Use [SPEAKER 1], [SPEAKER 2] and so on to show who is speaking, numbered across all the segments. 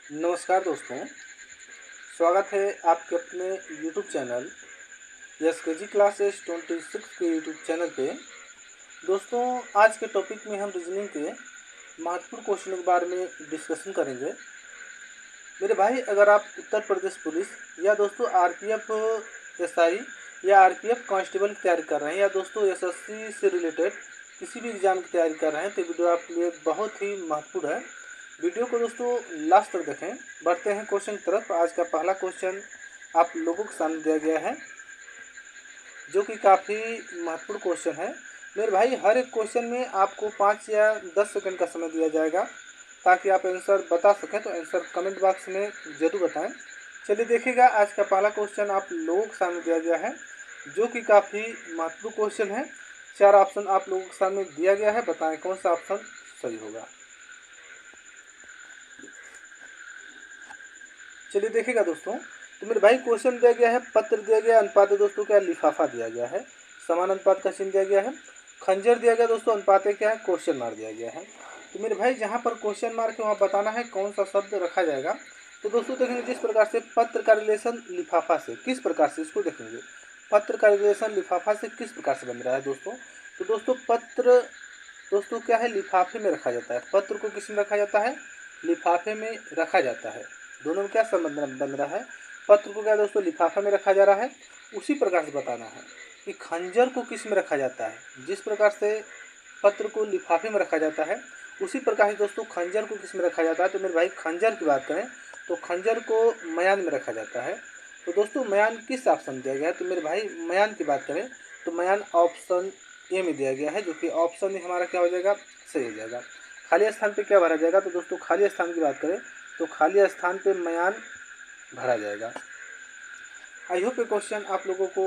[SPEAKER 1] नमस्कार दोस्तों, स्वागत है आपके अपने यूट्यूब चैनल SKG क्लासेस 26 के यूट्यूब चैनल पे। दोस्तों, आज के टॉपिक में हम रीजनिंग के महत्वपूर्ण क्वेश्चनों के बारे में डिस्कशन करेंगे। मेरे भाई, अगर आप उत्तर प्रदेश पुलिस या दोस्तों RPF SI या RPF कांस्टेबल की तैयारी कर रहे हैं या दोस्तों SSC से रिलेटेड किसी भी एग्ज़ाम की तैयारी कर रहे हैं तो वीडियो आपके लिए बहुत ही महत्वपूर्ण है। वीडियो को दोस्तों लास्ट तक देखें। बढ़ते हैं क्वेश्चन की तरफ। आज का पहला क्वेश्चन आप लोगों के सामने दिया गया है, जो कि काफ़ी महत्वपूर्ण क्वेश्चन है। मेरे भाई, हर एक क्वेश्चन में आपको 5 या 10 सेकंड का समय दिया जाएगा ताकि आप आंसर बता सकें। तो आंसर कमेंट बॉक्स में ज़रूर बताएं। चलिए देखिएगा, आज का पहला क्वेश्चन आप लोगों के सामने दिया गया है, जो कि काफ़ी महत्वपूर्ण क्वेश्चन है। 4 ऑप्शन आप लोगों के सामने दिया गया है, बताएं कौन सा ऑप्शन सही होगा। चलिए देखिएगा दोस्तों, तो मेरे भाई क्वेश्चन दिया गया है, पत्र दिया गया, अनुपात है दोस्तों क्या, लिफाफा दिया गया है, समान अनुपात का चिन्ह दिया गया है, खंजर दिया गया दोस्तों, अनुपात क्या है, क्वेश्चन मार्क दिया गया है। तो मेरे भाई जहाँ पर क्वेश्चन मार्क है वहाँ बताना है कौन सा शब्द रखा जाएगा। तो दोस्तों देखेंगे, जिस प्रकार से पत्र का रिलेशन लिफाफा से, किस प्रकार से इसको देखेंगे, पत्र का रिलेशन लिफाफा से किस प्रकार से बन रहा है दोस्तों। तो दोस्तों पत्र दोस्तों क्या है, लिफाफे में रखा जाता है। पत्र को किस में रखा जाता है, लिफाफे में रखा जाता है। दोनों में क्या संबंध बन रहा है, पत्र को क्या दोस्तों लिफाफे में रखा जा रहा है। उसी प्रकार से बताना है कि खंजर को किस में रखा जाता है। जिस प्रकार से पत्र को लिफाफे में रखा जाता है उसी प्रकार से दोस्तों खंजर को किस में रखा जाता है। तो मेरे भाई खंजर की बात करें तो खंजर को मयान में रखा जाता है। तो दोस्तों मयान किस ऑप्शन दिया गया है, तो मेरे भाई मयान की बात करें तो मयान ऑप्शन ए में दिया गया है, जो कि ऑप्शन ए हमारा क्या हो जाएगा, सही हो जाएगा। खाली स्थान पे क्या भरा जाएगा, तो दोस्तों खाली स्थान की बात करें तो खाली स्थान पे मयान भरा जाएगा। आई होप ये क्वेश्चन आप लोगों को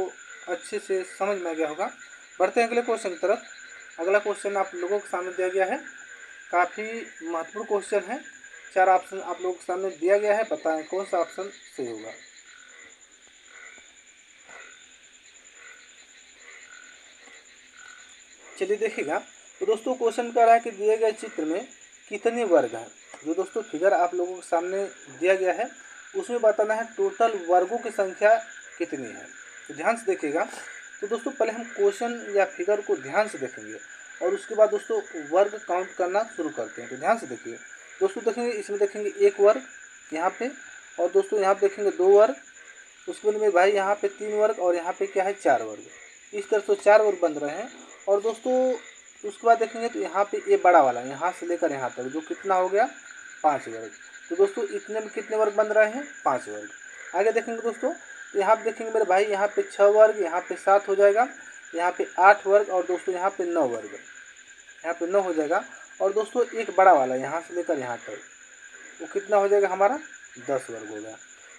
[SPEAKER 1] अच्छे से समझ में आ गया होगा। बढ़ते हैं अगले क्वेश्चन की तरफ। अगला क्वेश्चन आप लोगों के सामने दिया गया है, काफ़ी महत्वपूर्ण क्वेश्चन है। 4 ऑप्शन आप लोगों के सामने दिया गया है, बताएं कौन सा ऑप्शन सही होगा। चलिए देखिएगा, तो दोस्तों क्वेश्चन कह रहा है कि दिए गए चित्र में कितने वर्ग हैं। जो दोस्तों फिगर आप लोगों के सामने दिया गया है उसमें बताना है टोटल वर्गों की संख्या कितनी है। तो ध्यान से देखिएगा। तो दोस्तों पहले हम क्वेश्चन या फिगर को ध्यान से देखेंगे और उसके बाद दोस्तों वर्ग काउंट करना शुरू करते हैं। तो ध्यान से देखिए दोस्तों, देखेंगे इसमें देखेंगे 1 वर्ग यहाँ पे, और दोस्तों यहाँ पे देखेंगे 2 वर्ग, उसके बाद में भाई यहाँ पे 3 वर्ग और यहाँ पे क्या है 4 वर्ग। इस तरह से 4 वर्ग बन रहे हैं। और दोस्तों उसके बाद देखेंगे तो यहाँ पे ये बड़ा वाला यहाँ से लेकर यहाँ तक जो कितना हो गया 5 वर्ग। तो दोस्तों इतने में कितने वर्ग बन रहे हैं, 5 वर्ग। आगे देखेंगे दोस्तों, तो यहाँ पे देखेंगे मेरे भाई यहाँ पे 6 वर्ग, यहाँ पे 7 हो जाएगा, यहाँ पे 8 वर्ग और दोस्तों यहाँ पे 9 वर्ग, यहाँ पे 9 हो जाएगा। और दोस्तों एक बड़ा वाला यहाँ से लेकर यहाँ तक वो कितना हो जाएगा हमारा 10 वर्ग हो गया।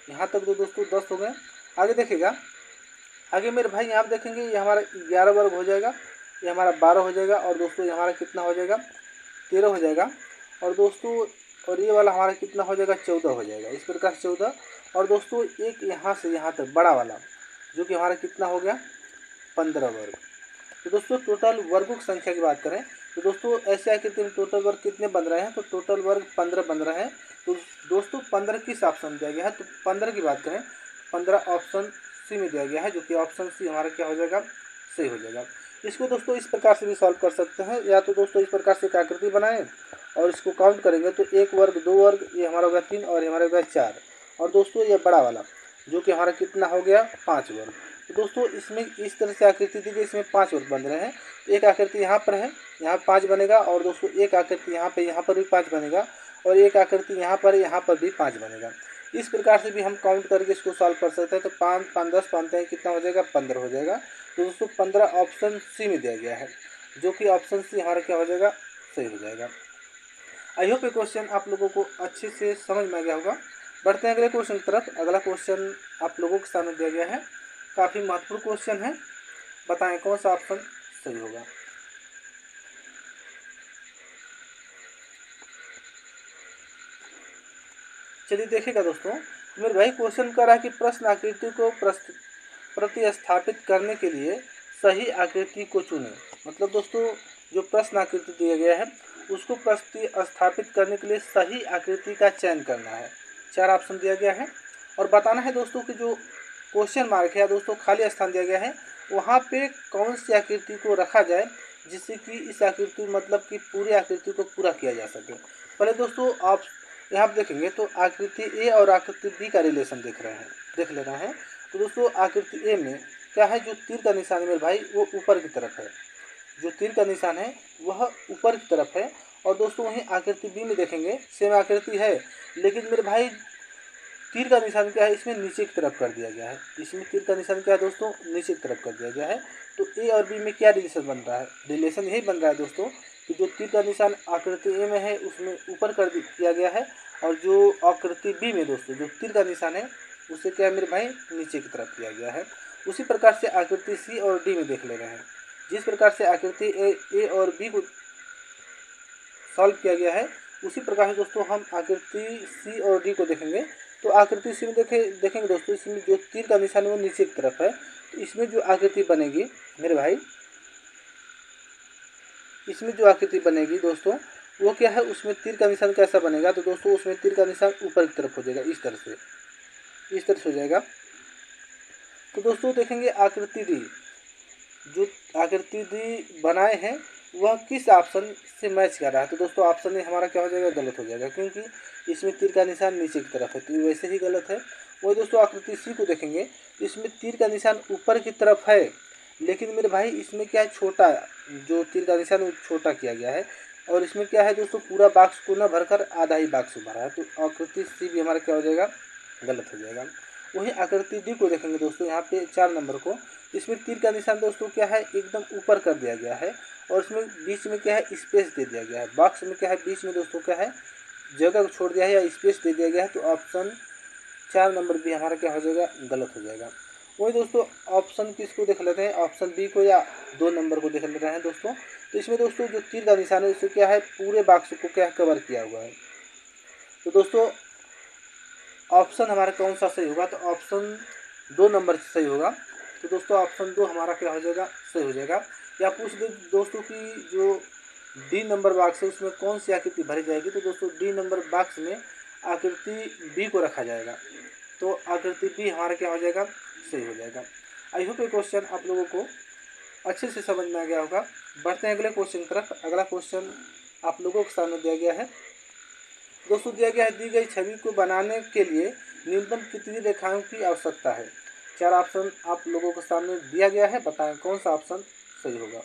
[SPEAKER 1] यहाँ तक तो दोस्तों 10 हो गए। आगे देखिएगा, आगे मेरे भाई यहाँ देखेंगे ये हमारा 11 वर्ग हो जाएगा, ये हमारा 12 हो जाएगा और दोस्तों ये हमारा कितना हो जाएगा 13 हो जाएगा। और दोस्तों और ये वाला हमारा कितना हो जाएगा 14 हो जाएगा। इस प्रकार से 14। और दोस्तों एक यहाँ से यहाँ तक बड़ा वाला जो कि हमारा कितना हो गया 15 वर्ग। तो दोस्तों टोटल वर्गों की संख्या की बात करें तो दोस्तों ऐसे आकृति में टोटल वर्ग कितने बन रहे हैं, तो टोटल वर्ग 15 बन रहे हैं। तो दोस्तों 15 किस ऑप्शन दिया गया है, तो 15 की बात करें 15 ऑप्शन सी में दिया गया है, जो कि ऑप्शन सी हमारा क्या हो जाएगा, सही हो जाएगा। इसको दोस्तों इस प्रकार से भी सॉल्व कर सकते हैं, या तो दोस्तों इस प्रकार से एक आकृति बनाएं और इसको काउंट करेंगे तो 1 वर्ग 2 वर्ग ये हमारा हो गया 3 और हमारा हो गया 4। और दोस्तों ये बड़ा वाला जो कि हमारा कितना हो गया 5 वर्ग। तो दोस्तों इसमें इस तरह से आकृति दी गई, इसमें 5 वर्ग बन रहे हैं। एक आकृति यहाँ पर है, यहाँ 5 बनेगा और दोस्तों एक आकृति यहाँ पर भी 5 बनेगा और एक आकृति यहाँ पर भी 5 बनेगा। इस प्रकार से भी हम काउंट करके इसको सॉल्व कर सकते हैं। तो 5 5 10 5 कितना हो जाएगा 15 हो जाएगा। तो दोस्तों 15 ऑप्शन सी में दिया गया है, जो कि ऑप्शन सी हमारा क्या हो जाएगा, सही हो जाएगा। आई होप ये क्वेश्चन आप लोगों को अच्छे से समझ में आ गया होगा। बढ़ते हैं अगले क्वेश्चन की तरफ। अगला क्वेश्चन आप लोगों के सामने दिया गया है, काफ़ी महत्वपूर्ण क्वेश्चन है, बताएं कौन सा ऑप्शन सही होगा। चलिए देखिएगा दोस्तों, मेरे भाई क्वेश्चन कर रहा है कि प्रश्न आकृति को प्रतिस्थापित करने के लिए सही आकृति को चुनें। मतलब दोस्तों जो प्रश्न आकृति दिया गया है उसको प्रतिस्थापित करने के लिए सही आकृति का चयन करना है। 4 ऑप्शन दिया गया है। और बताना है दोस्तों कि जो क्वेश्चन मार्क है या दोस्तों खाली स्थान दिया गया है वहाँ पे कौन सी आकृति को रखा जाए जिससे कि इस आकृति मतलब कि पूरी आकृति को पूरा किया जा सके। पहले दोस्तों आप यहाँ पर देखेंगे तो आकृति ए और आकृति बी का रिलेशन देख ले रहे हैं। तो दोस्तों आकृति ए में क्या है, जो तीर का निशान है मेरे भाई वो ऊपर की तरफ है, जो तीर का निशान है वह ऊपर की तरफ है। और दोस्तों वहीं आकृति बी में देखेंगे सेम आकृति है, लेकिन मेरे भाई तीर का निशान क्या है, इसमें नीचे की तरफ कर दिया गया है। इसमें तीर का निशान क्या है दोस्तों, नीचे की तरफ कर दिया गया है। तो ए और बी में क्या रिलेशन बन रहा है, रिलेशन यही बन रहा है दोस्तों कि जो तीर का निशान आकृति ए में है उसमें ऊपर कर दिया गया है, और जो आकृति बी में दोस्तों जो तीर का निशान है उसे क्या है मेरे भाई, नीचे की तरफ किया गया है। उसी प्रकार से आकृति सी और डी में देख ले रहे हैं। जिस प्रकार से आकृति ए और बी को सॉल्व किया गया है उसी प्रकार से दोस्तों हम आकृति सी और डी को देखेंगे। तो आकृति सी में देखेंगे दोस्तों, इसमें जो तीर का निशान है वो नीचे की तरफ है। तो इसमें जो आकृति बनेगी मेरे भाई, इसमें जो आकृति बनेगी दोस्तों वो क्या है, उसमें तीर का निशान कैसा बनेगा, तो दोस्तों उसमें तीर का निशान ऊपर की तरफ हो जाएगा, इस तरह से हो जाएगा। तो दोस्तों देखेंगे आकृति डी, जो आकृति डी बनाए हैं वह किस ऑप्शन से मैच कर रहा है। तो दोस्तों ऑप्शन ए हमारा क्या हो जाएगा, गलत हो जाएगा, क्योंकि इसमें तीर का निशान नीचे की तरफ है, तो वैसे ही गलत है। वही दोस्तों आकृति सी को देखेंगे, इसमें तीर का निशान ऊपर की तरफ है, लेकिन मेरे भाई इसमें क्या है, छोटा, जो तीर का निशान वो छोटा किया गया है। और इसमें क्या है दोस्तों, पूरा बॉक्स को न भरकर आधा ही बॉक्स भरा है, तो आकृति सी भी हमारा क्या हो जाएगा, गलत हो जाएगा। वहीं आकृति डी को देखेंगे दोस्तों, यहाँ पे 4 नंबर को, इसमें तीर का निशान दोस्तों क्या है, एकदम ऊपर कर दिया गया है, और इसमें बीच में क्या है, स्पेस दे दिया गया है। बॉक्स में क्या है, बीच में दोस्तों क्या है, जगह छोड़ दिया है या स्पेस दे दिया गया है। तो ऑप्शन 4 नंबर भी हमारा क्या हो जाएगा, गलत हो जाएगा। वही दोस्तों ऑप्शन किसको देख लेते हैं, ऑप्शन बी को या 2 नंबर को देख ले रहे हैं दोस्तों। तो इसमें दोस्तों जो तीर का निशान है उससे क्या है, पूरे बॉक्स को क्या कवर किया हुआ है। तो दोस्तों ऑप्शन हमारा कौन सा सही होगा, तो ऑप्शन 2 नंबर सही होगा। तो दोस्तों ऑप्शन 2 हमारा क्या हो जाएगा, सही हो जाएगा। या पूछ दे दोस्तों कि जो डी नंबर बॉक्स है उसमें कौन सी आकृति भरी जाएगी, तो दोस्तों डी नंबर बॉक्स में आकृति बी को रखा जाएगा, तो आकृति बी हमारा क्या हो जाएगा, सही हो जाएगा। आई होप ये क्वेश्चन आप लोगों को अच्छे से समझ में आ गया होगा। बढ़ते हैं अगले क्वेश्चन की तरफ। अगला क्वेश्चन आप लोगों के सामने दिया गया है दोस्तों, दिया गया है दी गई छवि को बनाने के लिए न्यूनतम कितनी रेखाओं की आवश्यकता है। 4 ऑप्शन आप लोगों के सामने दिया गया है, बताएं कौन सा ऑप्शन सही होगा।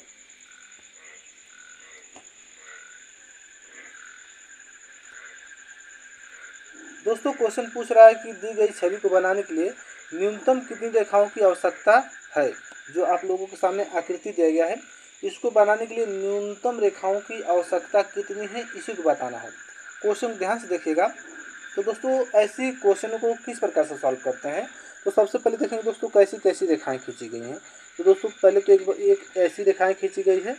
[SPEAKER 1] दोस्तों क्वेश्चन पूछ रहा है कि दी गई छवि को बनाने के लिए न्यूनतम कितनी रेखाओं की आवश्यकता है। जो आप लोगों के सामने आकृति दिया गया है, इसको बनाने के लिए न्यूनतम रेखाओं की आवश्यकता कितनी है, इसी को बताना है। क्वेश्चन ध्यान से देखिएगा। तो दोस्तों ऐसी क्वेश्चन को किस प्रकार से सॉल्व करते हैं, तो सबसे पहले देखेंगे दोस्तों कैसी कैसी रेखाएं खींची गई हैं। तो दोस्तों पहले तो एक ऐसी रेखाएं खींची गई है,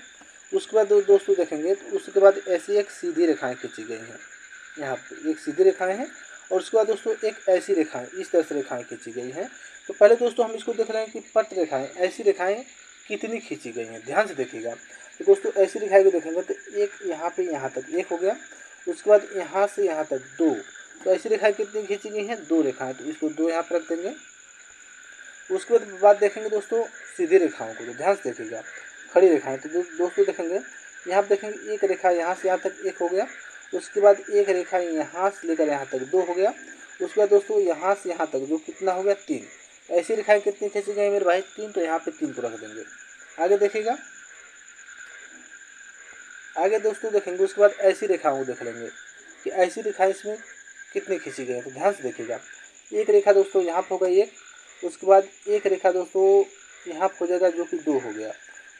[SPEAKER 1] उसके बाद दोस्तों देखेंगे तो उसके बाद ऐसी एक सीधी रेखाएं खींची गई हैं। यहाँ पे एक सीधी रेखाएं हैं और उसके बाद दोस्तों एक ऐसी रेखाएं, इस तरह से रेखाएं खींची गई हैं। तो पहले दोस्तों हम इसको देख रहे हैं कि पट रेखाएं, ऐसी रेखाएं कितनी खींची गई हैं, ध्यान से देखिएगा। तो दोस्तों ऐसी रेखाएं को देखेंगे तो एक यहाँ पे यहाँ तक एक हो गया, उसके बाद यहाँ से यहाँ तक 2। तो ऐसी रेखाएं कितनी खींची गई हैं, 2 रेखाएं, तो इसको 2 यहाँ पर रख देंगे। उसके बाद देखेंगे दोस्तों सीधी रेखाओं को, तो ध्यान से देखिएगा, खड़ी रेखाएं। तो दोस्तों देखेंगे यहाँ पर देखेंगे एक रेखा यहाँ से यहाँ तक 1 हो गया, उसके बाद एक रेखा यहाँ से लेकर यहाँ तक 2 हो गया, उसके बाद दोस्तों यहाँ से यहाँ तक जो कितना हो गया 3। ऐसी रेखाएं कितनी खींची गई मेरे भाई, 3। तो यहाँ पे 3 को रख देंगे। आगे देखिएगा, आगे दोस्तों देखेंगे उसके बाद ऐसी रेखाओं को देख लेंगे कि ऐसी रेखाएं इसमें कितनी खींची गई है। तो ध्यान से देखिएगा, एक रेखा दोस्तों यहाँ पर होगा 1, उसके बाद एक रेखा दोस्तों यहाँ पर हो जाएगा जो कि 2 हो गया,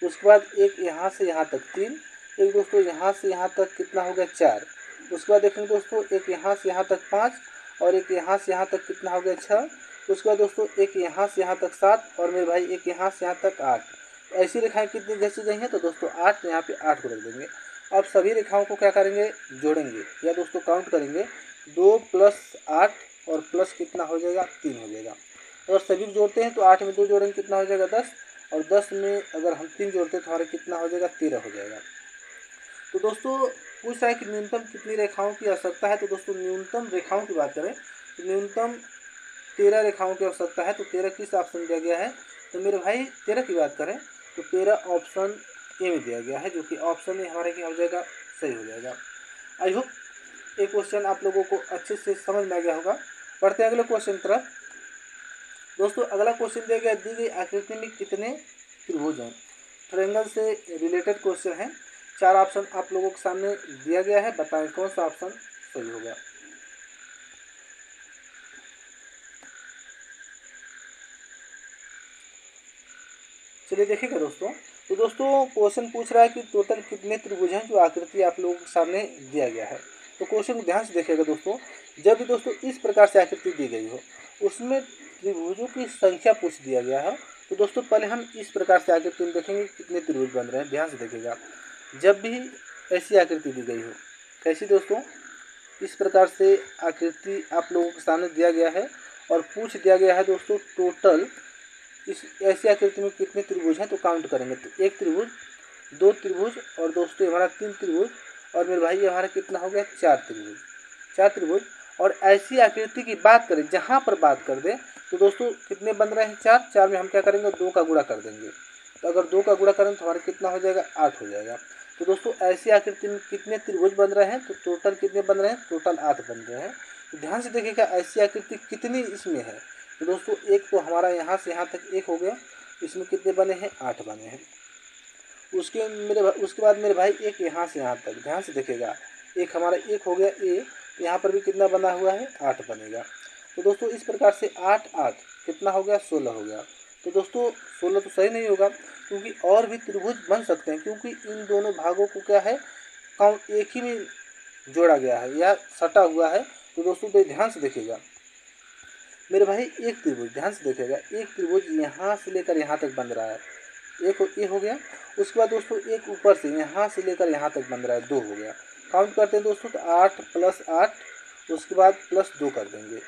[SPEAKER 1] उसके बाद एक यहाँ से यहाँ तक 3, एक दोस्तों यहाँ से यहाँ तक कितना हो गया 4, उसके बाद देखेंगे दोस्तों एक यहाँ से यहाँ तक 5 और एक यहाँ से यहाँ तक कितना हो गया 6, उसके बाद दोस्तों एक यहाँ से यहाँ तक 7 और मेरे भाई एक यहाँ से यहाँ तक 8। ऐसी रेखाएं कितनी खींची गई हैं, तो दोस्तों 8, यहाँ पे 8 को रख देंगे। अब सभी रेखाओं को क्या करेंगे, जोड़ेंगे या दोस्तों काउंट करेंगे। 2 + 8 और प्लस कितना हो जाएगा 3 हो जाएगा। अगर सभी जोड़ते हैं तो 8 में 2 जोड़ेंगे कितना हो जाएगा 10, और 10 में अगर हम 3 जोड़ते हैं तो हमारा कितना हो जाएगा 13 हो जाएगा। तो दोस्तों पूछ रहा है कि न्यूनतम कितनी रेखाओं की आवश्यकता है। तो दोस्तों न्यूनतम रेखाओं की बात करें तो न्यूनतम 13 रेखाओं की आवश्यकता है। तो 13 किस ऑप्शन दिया गया है? तो मेरे भाई 13 की बात करें तो 13 ऑप्शन ए में दिया गया है, जो कि ऑप्शन ए हमारे क्या हो जाएगा? सही हो जाएगा। आई होप ये क्वेश्चन आप लोगों को अच्छे से समझ में आ गया होगा। बढ़ते हैं अगले क्वेश्चन की तरफ। दोस्तों अगला क्वेश्चन दिया गया, दी गई आकृति में कितने त्रिभुज हैं? ट्रायंगल से रिलेटेड क्वेश्चन है। 4 ऑप्शन आप लोगों के सामने दिया गया है, बताएं कौन सा ऑप्शन सही होगा। चलिए देखिएगा दोस्तों। तो दोस्तों क्वेश्चन पूछ रहा है कि टोटल कितने त्रिभुज हैं, जो आकृति आप लोगों के सामने दिया गया है। तो क्वेश्चन को ध्यान से देखिएगा दोस्तों। जब भी दोस्तों इस प्रकार से आकृति दी गई हो, उसमें त्रिभुजों की संख्या पूछ दिया गया है। तो दोस्तों पहले हम इस प्रकार से आकृति में देखेंगे कितने त्रिभुज बन रहे हैं। ध्यान से देखिएगा। जब भी ऐसी आकृति दी गई हो, कैसी दोस्तों? इस प्रकार से आकृति आप लोगों के सामने दिया गया है और पूछ दिया गया है दोस्तों टोटल इस ऐसी आकृति में कितने त्रिभुज हैं, तो काउंट करेंगे तो 1 त्रिभुज, 2 त्रिभुज और दोस्तों हमारा 3 त्रिभुज, और मेरे भाई हमारा कितना हो गया? 4 त्रिभुज। 4 त्रिभुज। और ऐसी आकृति की बात करें, जहाँ पर बात कर दें, तो दोस्तों कितने बन रहे हैं? 4। 4 में हम क्या करेंगे? 2 का गुणा कर देंगे। तो अगर 2 का गुणा करें तो हमारा कितना हो जाएगा? 8 हो जाएगा। तो दोस्तों ऐसी आकृति में कितने त्रिभुज बन रहे हैं? तो टोटल कितने बन रहे हैं? टोटल 8 बन रहे हैं। तो ध्यान से देखिएगा ऐसी आकृति कितनी इसमें है। तो दोस्तों एक तो हमारा यहाँ से यहाँ तक 1 हो गया, इसमें कितने बने हैं? 8 बने हैं। उसके बाद मेरे भाई एक यहाँ से यहाँ तक, ध्यान से देखिएगा, एक हमारा 1 हो गया ए, यहाँ पर भी कितना बना हुआ है? 8 बनेगा। तो दोस्तों इस प्रकार से 8 8 कितना हो गया? 16 हो गया। तो दोस्तों 16 तो सही नहीं होगा, क्योंकि और भी त्रिभुज बन सकते हैं, क्योंकि इन दोनों भागों को क्या है? काउंट एक ही में जोड़ा गया है या सटा हुआ है। तो दोस्तों तो ध्यान से देखिएगा मेरे भाई, एक त्रिभुज, ध्यान से देखिएगा, एक त्रिभुज यहाँ से लेकर यहाँ तक बन रहा है, एक ये हो गया। उसके बाद दोस्तों एक ऊपर से यहाँ से लेकर यहाँ तक बन रहा है, 2 हो गया। काउंट करते हैं दोस्तों तो 8 + 8, उसके बाद +2 कर देंगे,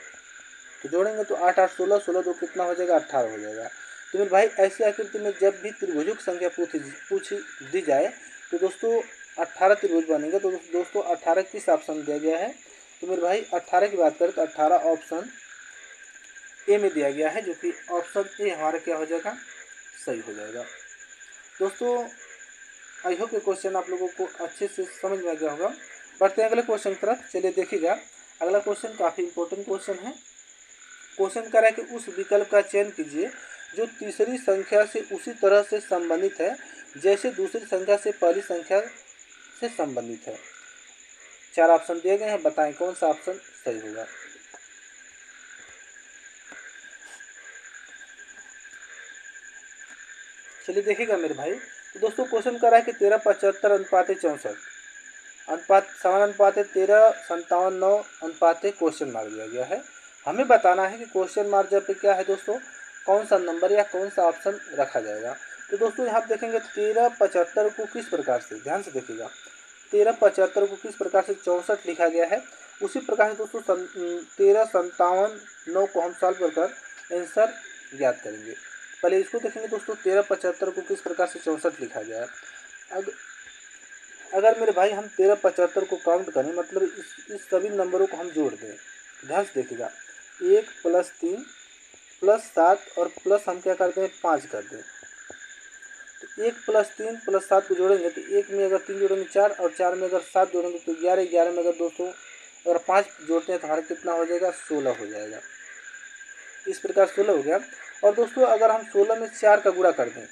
[SPEAKER 1] तो जोड़ेंगे तो 8 8 16, 16 2 कितना हो जाएगा? 18 हो जाएगा। तो मेरे भाई ऐसी आकृति में जब भी त्रिभुजों की संख्या पूछ दी जाए तो दोस्तों 18 त्रिभुज बनेंगे। तो दोस्तों 18 किस ऑप्शन दिया गया है? तो मेरे भाई 18 की बात करें तो 18 ऑप्शन ए में दिया गया है, जो कि ऑप्शन ए हमारा क्या हो जाएगा? सही हो जाएगा। दोस्तों आई होप ये क्वेश्चन आप लोगों को अच्छे से समझ में आ गया होगा। बढ़ते हैं अगले क्वेश्चन की तरफ। चलिए देखिएगा, अगला क्वेश्चन काफ़ी इंपॉर्टेंट क्वेश्चन है। क्वेश्चन कह रहा है कि उस विकल्प का चयन कीजिए जो तीसरी संख्या से उसी तरह से संबंधित है जैसे दूसरी संख्या से पहली संख्या से संबंधित है। 4 ऑप्शन दिए गए हैं, बताएं कौन सा ऑप्शन सही होगा। चलिए देखिएगा मेरे भाई। तो दोस्तों क्वेश्चन कर रहा है कि 13 75 अनुपात 64 अनुपात समान अनुपात 13 57 9 अनुपात क्वेश्चन मार्क दिया गया है। हमें बताना है कि क्वेश्चन मार्क जब पे क्या है दोस्तों, कौन सा नंबर या कौन सा ऑप्शन रखा जाएगा। तो दोस्तों यहाँ पे देखेंगे 13 75 को किस प्रकार से, ध्यान से देखिएगा, 13 75 को किस प्रकार से 64 लिखा गया है, उसी प्रकार से दोस्तों 13 57 9 को हम सॉल्व कर आंसर ज्ञात करेंगे। पहले इसको देखेंगे दोस्तों, 13 75 को किस प्रकार से 64 लिखा गया है। अगर मेरे भाई हम 13 75 को काउंट करें, मतलब इस सभी नंबरों को हम जोड़ दें, ध्यान से देखिएगा, 1 + 3 + 7 और प्लस हम क्या करते हैं? 5 कर दें। तो 1 + 3 + 7 को जोड़ेंगे तो 1 में अगर 3 जोड़ेंगे 4 और 4 में अगर 7 जोड़ेंगे तो 11, 11 में अगर दोस्तों अगर 5 जोड़ते हैं तो हमारा कितना हो जाएगा? 16 हो जाएगा। इस प्रकार 16 हो गया। और दोस्तों अगर हम 16 में 4 का गुणा कर दें,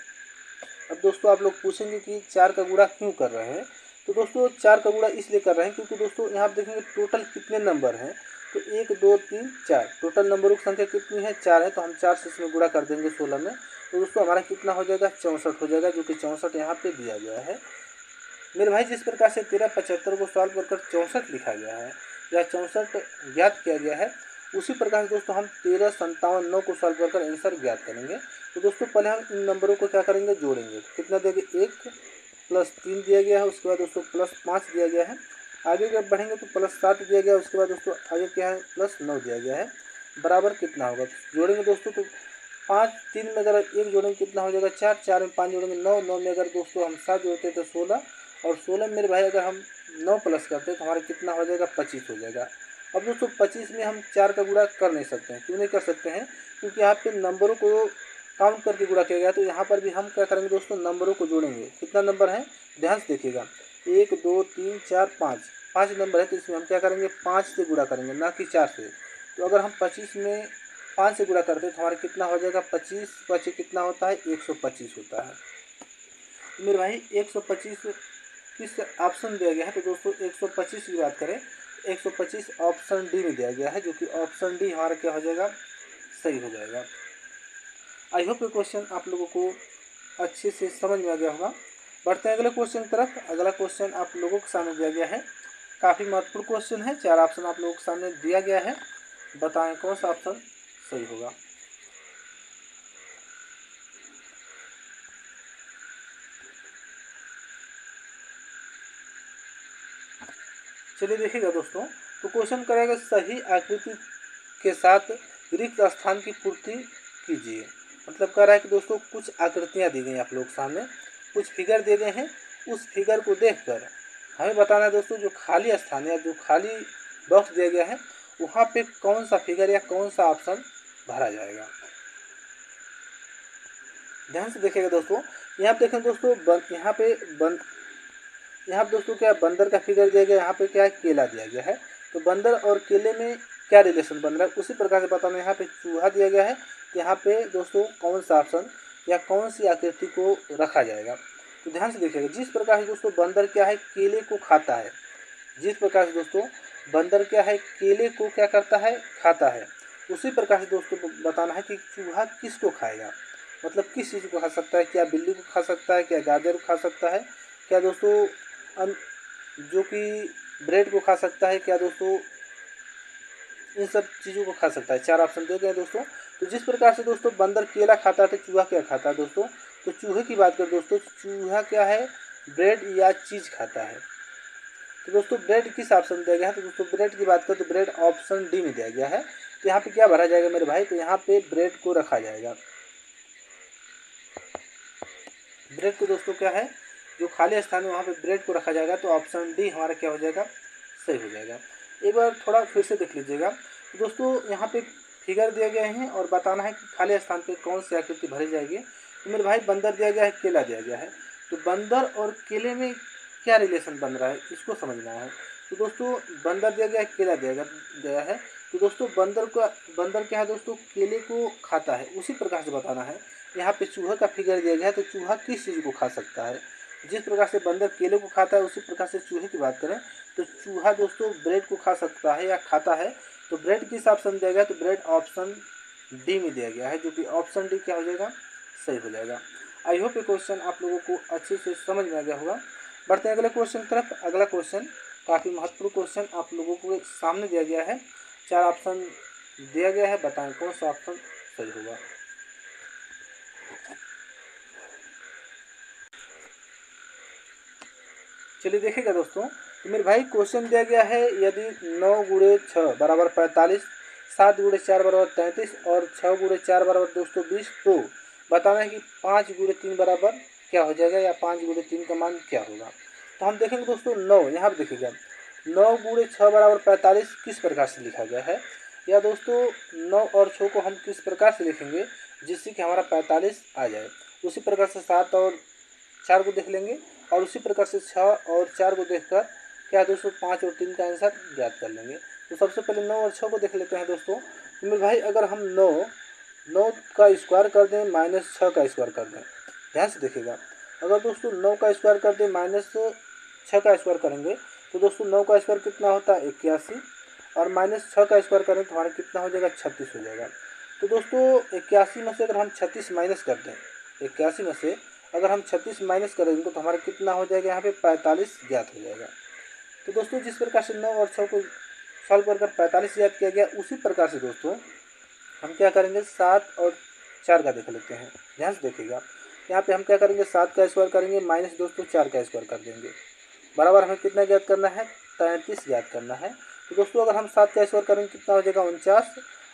[SPEAKER 1] अब दोस्तों आप लोग पूछेंगे कि 4 का गुणा क्यों कर रहे हैं। तो दोस्तों 4 का गुणा इसलिए कर रहे हैं क्योंकि दोस्तों यहाँ आप देखेंगे टोटल कितने नंबर हैं, तो 1 2 3 4 टोटल नंबरों की संख्या कितनी है? 4 है। तो हम 4 से इसमें गुणा कर देंगे 16 में, तो दोस्तों हमारा कितना हो जाएगा? 64 हो जाएगा, जो कि 64 यहाँ पे दिया गया है। मेरे भाई जिस प्रकार से 13 75 को सॉल्व कर 64 लिखा गया है या 64 ज्ञात किया गया है, उसी प्रकार से दोस्तों हम 13 57 9 को सॉल्व कर आंसर ज्ञात करेंगे। तो दोस्तों पहले हम इन नंबरों को क्या करेंगे? जोड़ेंगे। कितना देंगे? 1 + 3 दिया गया है, उसके बाद दोस्तों +5 दिया गया है। आगे जब बढ़ेंगे तो +7 दिया गया है, उसके बाद दोस्तों आगे क्या है? +9 दिया गया है। बराबर कितना होगा? जोड़ेंगे दोस्तों तो 5 3 में अगर 1 जोड़ेंगे कितना हो जाएगा? 4 4 में 5 जोड़ेंगे 9 9 में अगर दोस्तों हम 7 जोड़ते हैं तो 16 और 16 में मेरे भाई अगर हम 9 प्लस करते हैं तो हमारा कितना हो जाएगा? 25 हो जाएगा। अब दोस्तों 25 में हम 4 का गुणा कर नहीं सकते हैं। क्यों नहीं कर सकते हैं? क्योंकि यहाँ पे नंबरों को काउंट करके गुणा किया गया। तो यहाँ पर भी हम क्या करेंगे दोस्तों, नंबरों को जोड़ेंगे। कितना नंबर है ध्यान से देखिएगा, 1 2 3 4 5, 5 नंबर है। तो इसमें हम क्या करेंगे, 5 से गुणा करेंगे, ना कि 4 से। तो अगर हम 25 में 5 से गुणा करते हैं तो हमारा कितना हो जाएगा, 25 25 कितना होता है, 125 होता है। तो मेरे भाई 125 किस ऑप्शन दिया गया है? तो दोस्तों 125 की बात करें, 125 ऑप्शन डी में दिया गया है, जो कि ऑप्शन डी हमारा क्या हो जाएगा, सही हो जाएगा। आई होप ये क्वेश्चन आप लोगों को अच्छे से समझ में आ गया होगा। बढ़ते हैं अगले क्वेश्चन की तरफ। अगला क्वेश्चन आप लोगों के सामने दिया गया है, काफ़ी महत्वपूर्ण क्वेश्चन है। 4 ऑप्शन आप लोगों के सामने दिया गया है, बताएं कौन सा ऑप्शन सही होगा। चलिए देखिएगा दोस्तों, तो क्वेश्चन करेगा सही आकृति के साथ रिक्त स्थान की पूर्ति कीजिए। मतलब कह रहा है कि दोस्तों कुछ आकृतियाँ दी गई आप लोग सामने, कुछ फिगर दिए गए हैं। उस फिगर को देखकर हमें बताना है दोस्तों, जो खाली स्थान या जो खाली बॉक्स दिया गया है वहाँ पे कौन सा फिगर या कौन सा ऑप्शन भरा जाएगा। ध्यान से देखिएगा दोस्तों, यहाँ पे देखें दोस्तों, यहाँ पे दोस्तों क्या बंदर का फिगर दिया गया, यहाँ पे क्या है, केला दिया गया है। तो बंदर और केले में क्या रिलेशन बन रहा है, उसी प्रकार से बताना। यहाँ पे चूहा दिया गया है, तो यहाँ पे दोस्तों कौन सा ऑप्शन या कौन सी आकृति को रखा जाएगा। तो ध्यान से देखिएगा, जिस प्रकार से दोस्तों बंदर क्या है, केले को खाता है, जिस प्रकार से दोस्तों बंदर क्या है, केले को क्या करता है, खाता है, उसी प्रकार से दोस्तों बताना है कि चूहा किसको खाएगा। मतलब किस चीज़ को खा सकता है, क्या बिल्ली को खा सकता है, क्या गाजर को खा सकता है, क्या दोस्तों जो कि ब्रेड को खा सकता है, क्या दोस्तों इन सब चीज़ों को खा सकता है। 4 ऑप्शन दिए गए दोस्तों। तो जिस प्रकार से दोस्तों बंदर केला खाता है, तो चूहा क्या खाता है दोस्तों, तो चूहे की बात करें दोस्तों, चूहा क्या है, ब्रेड या चीज़ खाता है। तो दोस्तों ब्रेड किस ऑप्शन दिया गया है, तो दोस्तों ब्रेड की बात करें तो ब्रेड ऑप्शन डी में दिया गया है। तो यहाँ पे क्या भरा जाएगा मेरे भाई, तो यहाँ पे ब्रेड को रखा जाएगा। ब्रेड को दोस्तों क्या है, जो खाली स्थान है वहाँ पे ब्रेड को रखा जाएगा। तो ऑप्शन डी हमारा क्या हो जाएगा, सही हो जाएगा। एक बार थोड़ा फिर से देख लीजिएगा। तो दोस्तों यहाँ पे फिगर दिए गए हैं और बताना है कि खाली स्थान पे कौन सी आकृति भरी जाएगी। तो मेरे भाई बंदर दिया गया है, केला दिया गया है। तो बंदर और केले में क्या रिलेशन बन रहा है, इसको समझना है। तो दोस्तों बंदर दिया गया है, केला दिया गया है। तो दोस्तों बंदर क्या है दोस्तों, केले को खाता है, उसी प्रकार से बताना है। यहाँ पे चूहे का फिगर दिया गया है, तो चूहा किस चीज़ को खा सकता है। जिस प्रकार से बंदर केले को खाता है, उसी प्रकार से चूहे की बात करें तो चूहा दोस्तों ब्रेड को खा सकता है या खाता है। तो ब्रेड किस ऑप्शन दिया गया, तो ब्रेड ऑप्शन डी में दिया गया है, जो कि ऑप्शन डी क्या हो जाएगा, सही हो जाएगा। आई होप ये क्वेश्चन आप लोगों को अच्छे से समझ में आ गया होगा। बढ़ते हैं अगले क्वेश्चन की तरफ। अगला क्वेश्चन काफ़ी महत्वपूर्ण क्वेश्चन आप लोगों को सामने दिया गया है। 4 ऑप्शन दिया गया है, बताएं कौन सा ऑप्शन सही होगा। चलिए देखिएगा दोस्तों, तो मेरे भाई क्वेश्चन दिया गया है, यदि 9 × 6 = 45, 7 × 4 = 33 और 6 × 4 = दोस्तों 20, तो बताना है कि 5 × 3 बराबर क्या हो जाएगा या 5 × 3 का मान क्या होगा। तो हम देखेंगे दोस्तों 9, यहाँ पर देखिएगा 9 × 6 = 45 किस प्रकार से लिखा गया है, या दोस्तों 9 और 6 को हम किस प्रकार से लिखेंगे जिससे कि हमारा 45 आ जाए। उसी प्रकार से 7 और 4 को देख लेंगे और उसी प्रकार से 6 और 4 को देखकर क्या दोस्तों 5 और 3 का आंसर ज्ञात कर लेंगे। तो सबसे पहले 9 और 6 को देख लेते हैं दोस्तों। तो मेरे भाई अगर हम 9 का स्क्वायर कर दें माइनस 6 का स्क्वायर कर दें, ध्यान से देखिएगा, अगर दोस्तों 9 का स्क्वायर कर दें माइनस 6 का स्क्वायर करेंगे तो दोस्तों 9 का स्क्वायर कितना होता है 81, और माइनस 6 का स्क्वायर करें तो हमारा कितना हो जाएगा 36 हो जाएगा। तो दोस्तों 81 में से अगर हम 36 माइनस कर दें, 81 में से अगर हम 36 माइनस करेंगे तो हमारा कितना हो जाएगा, यहाँ पे 45 ज्ञात हो जाएगा। तो दोस्तों जिस प्रकार से 9 और 6 को सॉल्व कर 45 ज्ञात किया गया, उसी प्रकार से दोस्तों हम क्या करेंगे 7 और 4 का देख लेते हैं। ध्यान से देखिएगा, यहाँ पे हम क्या करेंगे 7 का स्क्वायर करेंगे माइनस दोस्तों 4 का स्क्वायर कर देंगे, बराबर हमें कितना ज्ञात करना है 33 ज्ञात करना है। तो दोस्तों अगर हम 7 का स्क्वायर करेंगे कितना हो जाएगा 49,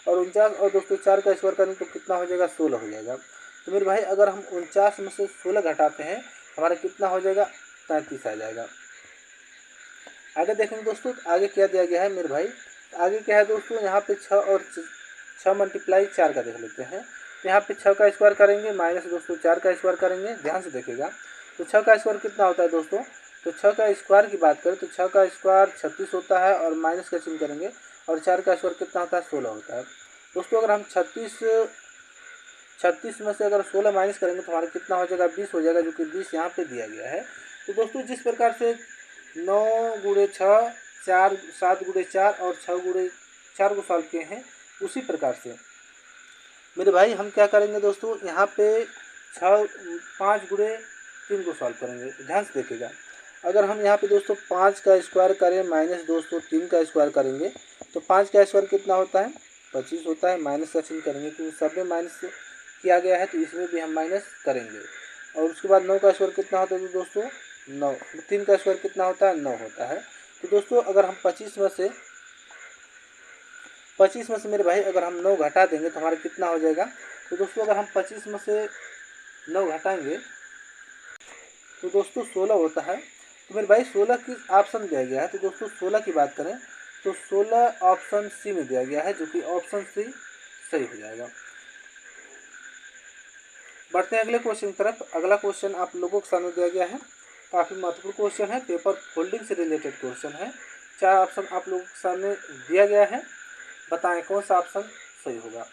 [SPEAKER 1] और 49 और दोस्तों 4 का स्क्वायर करेंगे तो कितना हो जाएगा 16 हो जाएगा। तो मेरे भाई अगर हम 49 में से 16 घटाते हैं हमारा कितना हो जाएगा 33 आ जाएगा। आगे देखेंगे दोस्तों, आगे क्या दिया गया है मेरे भाई, आगे क्या है दोस्तों, यहाँ पे 6 और 6 मल्टीप्लाई 4 का देख लेते हैं। यहाँ पे 6 का स्क्वायर करेंगे माइनस दोस्तों 4 का स्क्वायर करेंगे, ध्यान से देखिएगा। तो 6 का स्क्वायर कितना होता है दोस्तों, तो 6 का स्क्वायर की बात करें तो 6 का स्क्वायर 36 होता है और माइनस का चिन्ह करेंगे, और 4 का स्क्वायर कितना होता है 16 होता है। दोस्तों अगर हम 36 में से अगर 16 माइनस करेंगे तो हमारा कितना हो जाएगा 20 हो जाएगा, जो कि 20 यहाँ पे दिया गया है। तो दोस्तों जिस प्रकार से 9 गुणे 6 4 7 गुणे 4 और 6 गुणे 4 को सॉल्व किए हैं, उसी प्रकार से मेरे भाई हम क्या करेंगे दोस्तों, यहाँ पे 5 गुणे 3 को सॉल्व करेंगे। ध्यान से देखिएगा, अगर हम यहाँ पे दोस्तों 5 का स्क्वायर करें माइनस दोस्तों 3 का स्क्वायर करेंगे तो 5 का स्क्वायर कितना होता है 25 होता है, माइनस का चिन्ह करेंगे क्योंकि सब में माइनस किया गया है तो इसमें भी हम माइनस करेंगे। और उसके बाद 9 का स्क्वायर कितना होता है तो दोस्तों 9, 3 का स्क्वायर कितना होता है 9 होता है। तो दोस्तों अगर हम 25 में से मेरे भाई अगर हम 9 घटा देंगे तो हमारा कितना हो जाएगा, तो दोस्तों अगर हम 25 में से 9 घटाएंगे तो दोस्तों 16 होता है। तो मेरे भाई 16 किस ऑप्शन दिया गया है, तो दोस्तों 16 की बात करें तो 16 ऑप्शन सी में दिया गया है, जो कि ऑप्शन सी सही हो जाएगा। बढ़ते हैं अगले क्वेश्चन की तरफ। अगला क्वेश्चन आप लोगों के सामने दिया गया है, काफ़ी महत्वपूर्ण क्वेश्चन है, पेपर फोल्डिंग से रिलेटेड क्वेश्चन है। 4 ऑप्शन आप लोगों के सामने दिया गया है, बताएं कौन सा ऑप्शन सही होगा।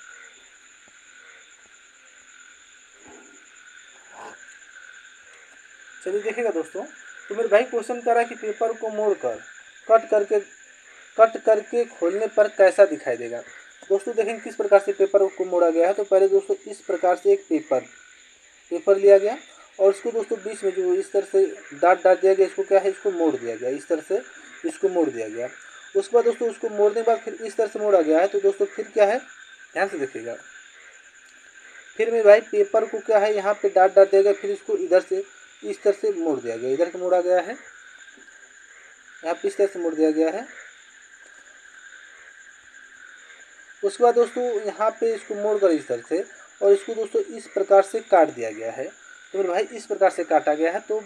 [SPEAKER 1] चलिए देखिएगा दोस्तों, तो मेरे भाई क्वेश्चन कर रहा है कि पेपर को मोड़कर कट करके खोलने पर कैसा दिखाई देगा। दोस्तों देखेंगे किस प्रकार से पेपर को मोड़ा गया है। तो पहले दोस्तों इस प्रकार से एक पेपर लिया गया और इसको दोस्तों बीच में जो इस तरह से डाट दिया गया, इसको क्या है इसको मोड़ दिया गया, इस तरह से इसको मोड़ दिया गया। उसके बाद दोस्तों उसको मोड़ने के बाद फिर इस तरह से मोड़ा गया है। तो दोस्तों फिर क्या है, ध्यान से देखिएगा, फिर मेरे भाई पेपर को क्या है यहाँ पे डाट दिया गया, फिर इसको इधर से इस तरह से मोड़ दिया गया, इधर से मोड़ा गया है, यहाँ पे इस तरह से मोड़ दिया गया है। उसके बाद दोस्तों यहाँ पे इसको मोड़कर इस तरह से और इसको दोस्तों इस प्रकार से काट दिया गया है। तो मेरे भाई इस प्रकार से काटा गया है। तो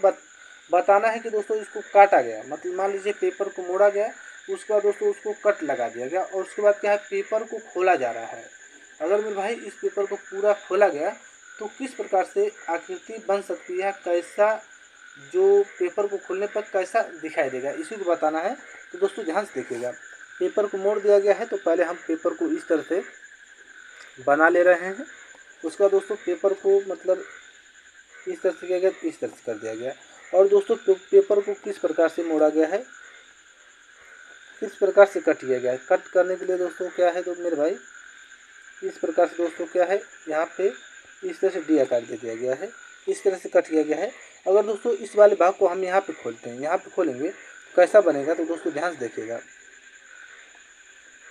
[SPEAKER 1] बताना है कि दोस्तों इसको काटा गया, मतलब मान लीजिए पेपर को मोड़ा गया, उसके बाद दोस्तों उसको कट लगा दिया गया और उसके बाद क्या है पेपर को खोला जा रहा है। अगर मेरे भाई इस पेपर को पूरा खोला गया तो किस प्रकार से आकृति बन सकती है, कैसा जो पेपर को खोलने पर कैसा दिखाई देगा, इसी को बताना है। तो दोस्तों ध्यान से देखिएगा, पेपर को मोड़ दिया गया है तो पहले हम पेपर को इस तरह से बना ले रहे हैं। उसके बाद दोस्तों पेपर को मतलब इस तरह से किया गया, इस तरह से कर दिया गया। और दोस्तों पेपर को किस प्रकार से मोड़ा गया है, किस प्रकार से कट किया गया है। कट करने के लिए दोस्तों क्या है, तो मेरे भाई इस प्रकार से दोस्तों क्या है यहाँ पे इस तरह से डी आकार दे दिया गया है, इस तरह से कट किया गया है। अगर दोस्तों इस वाले भाग को हम यहाँ पे खोलते हैं, यहाँ पे खोलेंगे तो कैसा बनेगा, तो दोस्तों ध्यान से देखिएगा,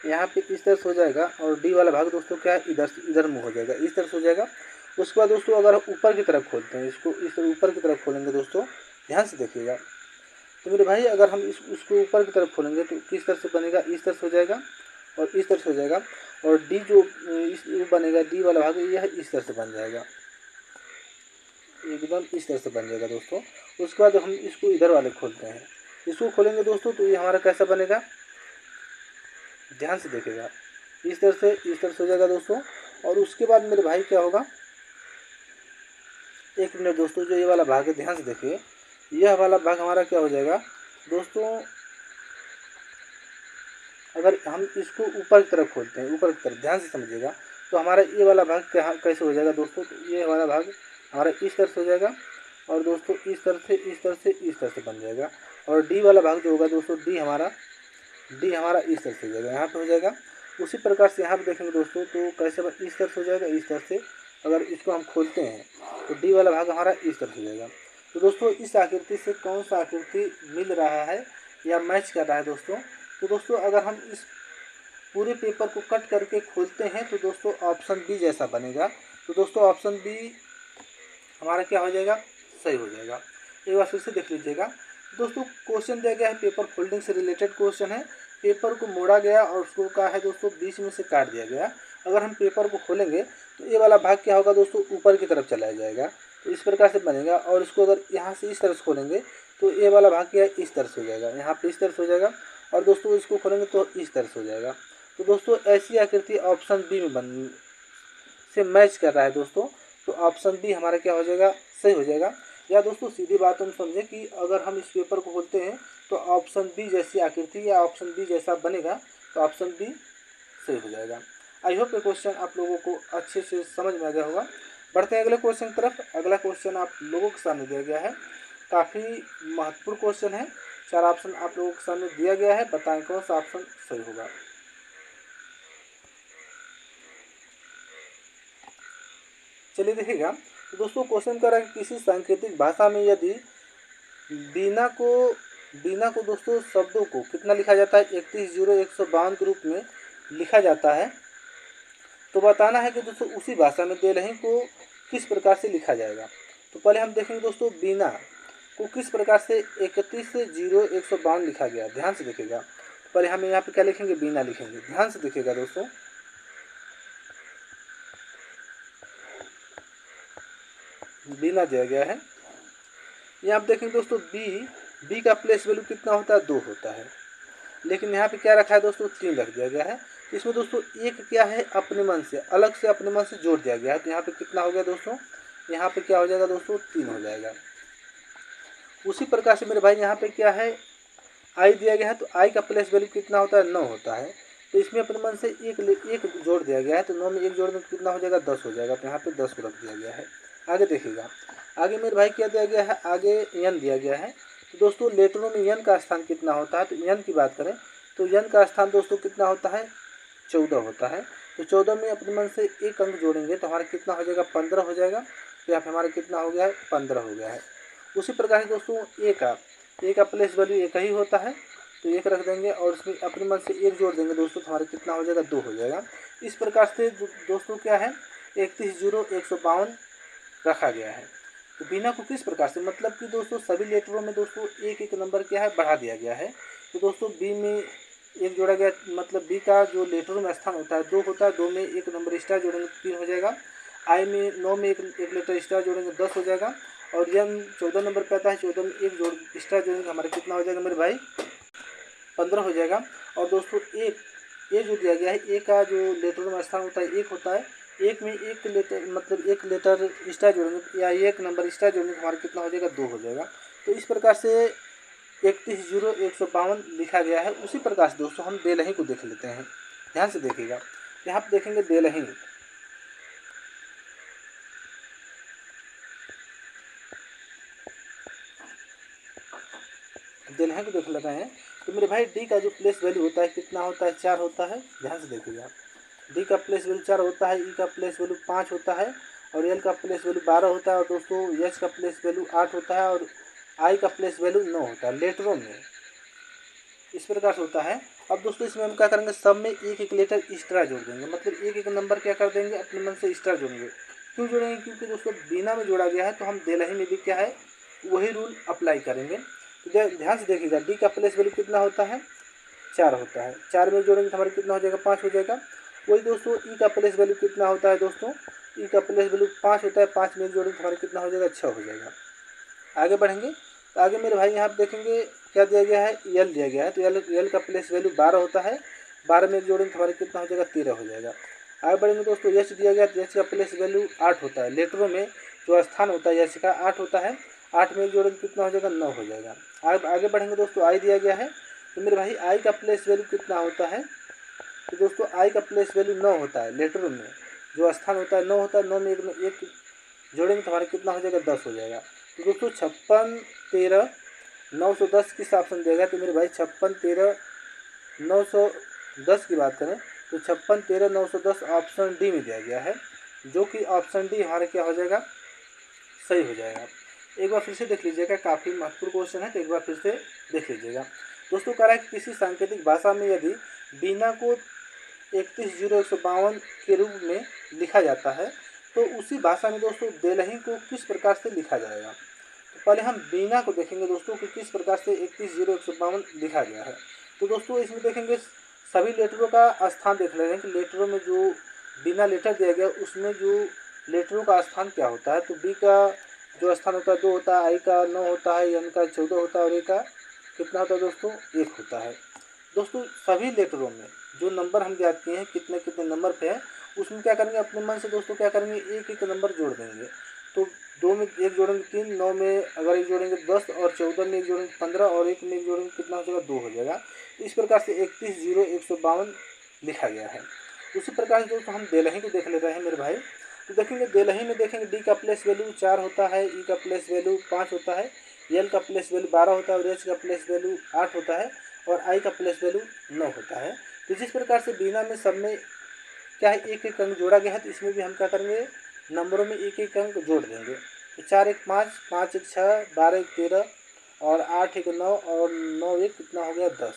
[SPEAKER 1] यहाँ पे इस तरह से हो जाएगा और डी वाला भाग दोस्तों क्या है इधर मुँह हो जाएगा, इस तरह से हो जाएगा। उसके बाद दोस्तों अगर ऊपर की तरफ खोलते हैं, इसको इस तरह ऊपर की तरफ खोलेंगे दोस्तों, ध्यान से देखिएगा, तो मेरे भाई अगर हम इसको ऊपर की तरफ खोलेंगे तो किस तरह से बनेगा, इस तरह से हो जाएगा और इस तरह से हो जाएगा। और डी जो इस बनेगा, डी वाला भाग यह इस तरह से बन जाएगा, एकदम इस तरह से बन जाएगा दोस्तों। उसके बाद हम इसको इधर वाले खोलते हैं, इसको खोलेंगे दोस्तों तो ये हमारा कैसा बनेगा, ध्यान से देखिएगा, इस तरह से हो जाएगा दोस्तों। और उसके बाद मेरे भाई क्या होगा, एक मिनट दोस्तों, जो ये वाला भाग है ध्यान से देखिए, यह वाला भाग हमारा क्या हो जाएगा दोस्तों, अगर हम इसको ऊपर की तरफ खोलते हैं, ऊपर की तरफ ध्यान से समझिएगा, तो हमारा ये वाला भाग कैसे हो जाएगा दोस्तों, तो ये वाला भाग हमारा इस तरह से हो जाएगा और दोस्तों इस तरह से बन जाएगा। और डी वाला भाग जो होगा दोस्तों, डी हमारा इस तरह से हो जाएगा, यहाँ पे हो जाएगा। उसी प्रकार से यहाँ पे देखेंगे दोस्तों तो कैसे इस तरह से हो जाएगा, इस तरह से अगर इसको हम खोलते हैं तो डी वाला भाग हमारा इस तरह से हो जाएगा। तो दोस्तों इस आकृति से कौन सा आकृति मिल रहा है या मैच कर रहा है दोस्तों, तो दोस्तों अगर हम इस पूरे पेपर को कट करके खोलते हैं तो दोस्तों ऑप्शन बी जैसा बनेगा। तो दोस्तों ऑप्शन बी हमारा क्या हो जाएगा, सही हो जाएगा। एक बार फिर से देख लीजिएगा दोस्तों, क्वेश्चन दिया गया है पेपर फोल्डिंग से रिलेटेड क्वेश्चन है। पेपर को मोड़ा गया और उसको क्या है दोस्तों बीच में से काट दिया गया। अगर हम पेपर को खोलेंगे तो ये वाला भाग क्या होगा दोस्तों, ऊपर की तरफ चला जाएगा, तो इस प्रकार से बनेगा। और इसको अगर यहाँ से इस तरह से खोलेंगे तो ये वाला भाग क्या है इस तरह से हो जाएगा, यहाँ पे इस तरह से हो जाएगा और दोस्तों इसको खोलेंगे तो इस तरह से हो जाएगा। तो दोस्तों ऐसी आकृति ऑप्शन बी में बन से मैच कर रहा है दोस्तों, तो ऑप्शन बी हमारा क्या हो जाएगा, सही हो जाएगा। या दोस्तों सीधी बात हम समझें कि अगर हम इस पेपर को खोलते हैं तो ऑप्शन बी जैसी आकृति या ऑप्शन बी जैसा बनेगा, तो ऑप्शन बी सही हो जाएगा। आई होप ये क्वेश्चन आप लोगों को अच्छे से समझ में आ गया होगा। बढ़ते हैं अगले क्वेश्चन की तरफ। अगला क्वेश्चन आप लोगों के सामने दिया गया है, काफ़ी महत्वपूर्ण क्वेश्चन है। 4 ऑप्शन आप लोगों के सामने दिया गया है, बताएं कौन सा ऑप्शन सही होगा। चलिए देखिएगा। तो दोस्तों क्वेश्चन कर रहा है कि किसी सांकेतिक भाषा में यदि बीना को दोस्तों शब्दों को कितना लिखा जाता है, 310152 के रूप में लिखा जाता है, तो बताना है कि दोस्तों उसी भाषा में देलही को किस प्रकार से लिखा जाएगा। तो पहले हम देखेंगे दोस्तों बीना को किस प्रकार से 310152 लिखा गया, ध्यान से देखिएगा। पहले हम यहाँ पे क्या लिखेंगे, बीना लिखेंगे, ध्यान से देखिएगा दोस्तों। बीना दिया गया है, यहाँ आप देखेंगे दोस्तों बी का प्लेस वैल्यू कितना होता है, 2 होता है, लेकिन यहाँ पे क्या रखा है दोस्तों, 3 रख दिया गया है। इसमें दोस्तों एक क्या है, अपने मन से अलग से अपने मन से जोड़ दिया गया है, तो यहाँ पे कितना हो गया दोस्तों, यहाँ पे क्या हो जाएगा दोस्तों, 3 हो जाएगा। उसी प्रकार से मेरे भाई यहाँ पे क्या है, आई दिया गया है, तो आई का प्लेस वैल्यू कितना होता है, 9 होता है, तो इसमें अपने मन से एक जोड़ दिया गया है, तो 9 में 1 जोड़ में कितना हो जाएगा, 10 हो जाएगा, तो यहाँ पे 10 को रख दिया गया है। आगे देखिएगा, आगे मेरे भाई क्या दिया गया है, आगे एन दिया गया है। तो दोस्तों लेटरों में एन का स्थान कितना होता है, तो एन की बात करें तो एन का स्थान दोस्तों कितना होता है, 14 होता है। तो 14 में अपने मन से एक अंक जोड़ेंगे तो हमारा कितना हो जाएगा, 15 हो जाएगा। तो यहाँ पे हमारा कितना हो गया है, 15 हो गया है। उसी प्रकार से दोस्तों ए का प्लेस वैल्यू एक ही होता है, तो 1 रख देंगे और उसमें अपने मन से 1 जोड़ देंगे दोस्तों, तो हमारा कितना हो जाएगा, 2 हो जाएगा। इस प्रकार से दोस्तों क्या है, 310152 रखा गया है। तो बीना को किस प्रकार से, मतलब कि दोस्तों सभी लेटरों में दोस्तों एक एक नंबर क्या है, बढ़ा दिया गया है। तो दोस्तों बी में 1 जोड़ा गया, मतलब बी का जो लेटरों में स्थान होता है 2 होता है, 2 में 1 नंबर स्टार जोड़ेंगे 3 हो जाएगा। आई में 9 में एक लेटर स्टार जोड़ेंगे 10 हो जाएगा। और एम 14 नंबर पे आता है, 14 में 1 जोड़ स्टार जोड़ेंगे हमारे कितना हो जाएगा मेरे भाई, 15 हो जाएगा। और दोस्तों ए जो दिया गया है, ए का जो लेटरों में स्थान होता है 1 होता है, 1 में 1 लेटर मतलब 1 लेटर स्टार जोड़ेंगे या 1 नंबर स्टार जोड़ेंगे हमारा कितना हो जाएगा, 2 हो जाएगा। तो इस प्रकार से 310152 लिखा गया है। उसी प्रकार से दोस्तों हम देलही को देख लेते हैं, ध्यान से देखिएगा। यहाँ पे देखेंगे देलही, देलही को देख लेते हैं। तो मेरे भाई डी का जो प्लेस वैल्यू होता है कितना होता है, 4 होता है, ध्यान से देखिएगा। डी का प्लेस वैल्यू 4 होता है, ई का प्लेस वैल्यू 5 होता है, और एल का प्लेस वैल्यू 12 होता है, और दोस्तों एच का प्लेस वैल्यू 8 होता है, और आई का प्लेस वैल्यू 9 होता है लेटरों में। इस प्रकार से होता है। अब दोस्तों इसमें हम क्या करेंगे, सब में एक एक लेटर एक्स्ट्रा जोड़ देंगे, मतलब एक एक नंबर क्या कर देंगे, अपने मन से एक्स्ट्रा जोड़ेंगे। क्यों जोड़ेंगे, क्योंकि दोस्तों बीना में जोड़ा गया है, तो हम देलही में भी क्या है वही रूल अप्लाई करेंगे। तो ध्यान से देखिएगा, डी का प्लेस वैल्यू कितना होता है, 4 होता है, 4 में जोड़ेंगे तो हमारा कितना हो जाएगा, 5 हो जाएगा। वही दोस्तों ई का प्लेस वैल्यू कितना होता है दोस्तों, ई का प्लेस वैल्यू 5 होता है, 5 में जोड़ेंगे तो हमारा कितना हो जाएगा, 6 हो जाएगा। आगे बढ़ेंगे तो आगे मेरे भाई यहाँ पे देखेंगे क्या दिया गया है, एल दिया गया है, तो एल का प्लेस वैल्यू 12 होता है, 12 में जोड़ेंगे तो हमारे कितना हो जाएगा, 13 हो जाएगा। आगे बढ़ेंगे दोस्तों, एच दिया गया, तो एच का प्लेस वैल्यू 8 होता है, लेटरों में जो स्थान होता है एच का 8 होता है, 8 में जोड़ेंगे कितना हो जाएगा, 9 हो जाएगा। आगे बढ़ेंगे दोस्तों, आई दिया गया है, तो मेरे भाई आई का प्लेस वैल्यू कितना होता है, तो दोस्तों आई का प्लेस वैल्यू 9 होता है, लेटरों में जो स्थान होता है 9 होता है, 9 में एक जोड़ेंगे तो हमारा कितना हो जाएगा, 10 हो जाएगा। तो दोस्तों 56 13 910 किस ऑप्शन देगा, तो मेरे भाई 56 13 910 की बात करें तो 56 13 910 ऑप्शन डी में दिया गया है, जो कि ऑप्शन डी हमारा क्या हो जाएगा, सही हो जाएगा। एक बार फिर से देख लीजिएगा, काफ़ी महत्वपूर्ण क्वेश्चन है, तो एक बार फिर से देख लीजिएगा। दोस्तों कह रहा है कि किसी सांकेतिक भाषा में यदि बीना को 310152 के रूप में लिखा जाता है, तो उसी भाषा में दोस्तों देलही को किस प्रकार से लिखा जाएगा। तो पहले हम बीना को देखेंगे दोस्तों कि किस प्रकार से 310152 लिखा गया है। तो दोस्तों इसमें देखेंगे सभी लेटरों का स्थान देख ले रहे हैं कि लेटरों में जो बीना लेटर दिया गया उसमें जो लेटरों का स्थान क्या होता है। तो बी का जो स्थान होता है 2 होता है, आई का 9 होता है, एन का 14 होता है, और ए का कितना होता है दोस्तों, 1 होता है। दोस्तों सभी लेटरों में जो नंबर हम ज्ञात किए हैं कितने कितने नंबर पे है, उसमें क्या करेंगे अपने मन से दोस्तों क्या करेंगे एक एक नंबर जोड़ देंगे। तो 2 में एक जोड़ेंगे 3, 9 में अगर एक जोड़ेंगे 10 और 14 में एक जोड़ेंगे 15 और एक में एक जोड़ेंगे कितना हो जाएगा 2 हो जाएगा। इस प्रकार से 310152 लिखा गया है। उसी प्रकार से दोस्तों हम देलही को देख ले रहे हैं मेरे भाई। तो देखेंगे देलही में देखेंगे डी का प्लेस वैल्यू 4 होता है, ई का प्लेस वैल्यू 5 होता है, एल का प्लेस वैल्यू 12 होता है और एच का प्लेस वैल्यू 8 होता है और आई का प्लेस वैल्यू 9 होता है। तो जिस प्रकार से बीना में सब में क्या है एक एक अंक जोड़ा गया है, तो इसमें भी हम क्या करेंगे नंबरों में एक एक अंक जोड़ देंगे। तो 4 1 5, 5 1 6, 12 1 13 और 8 1 9 और 9 1 कितना हो गया 10।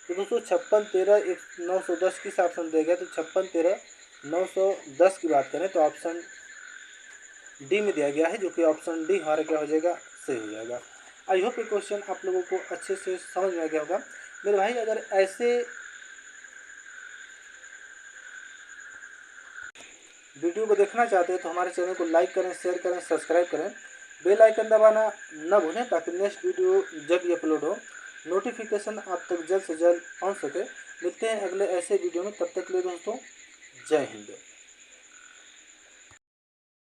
[SPEAKER 1] तो दोस्तों 56 13 1 910 किस ऑप्शन दिया गया, तो 56 13 910 की बात करें तो ऑप्शन डी में दिया गया है, जो कि ऑप्शन डी हमारा क्या हो जाएगा सही हो जाएगा। आई होप ये क्वेश्चन आप लोगों को अच्छे से समझ में आ गया होगा मेरे भाई। अगर ऐसे वीडियो को देखना चाहते हैं तो हमारे चैनल को लाइक करें, शेयर करें, सब्सक्राइब करें, बेल आइकन दबाना न भूलें ताकि नेक्स्ट वीडियो जब भी अपलोड हो नोटिफिकेशन आप तक जल्द से जल्द पहुंच सके। मिलते हैं अगले ऐसे वीडियो में, तब तक के लिए दोस्तों जय हिंद।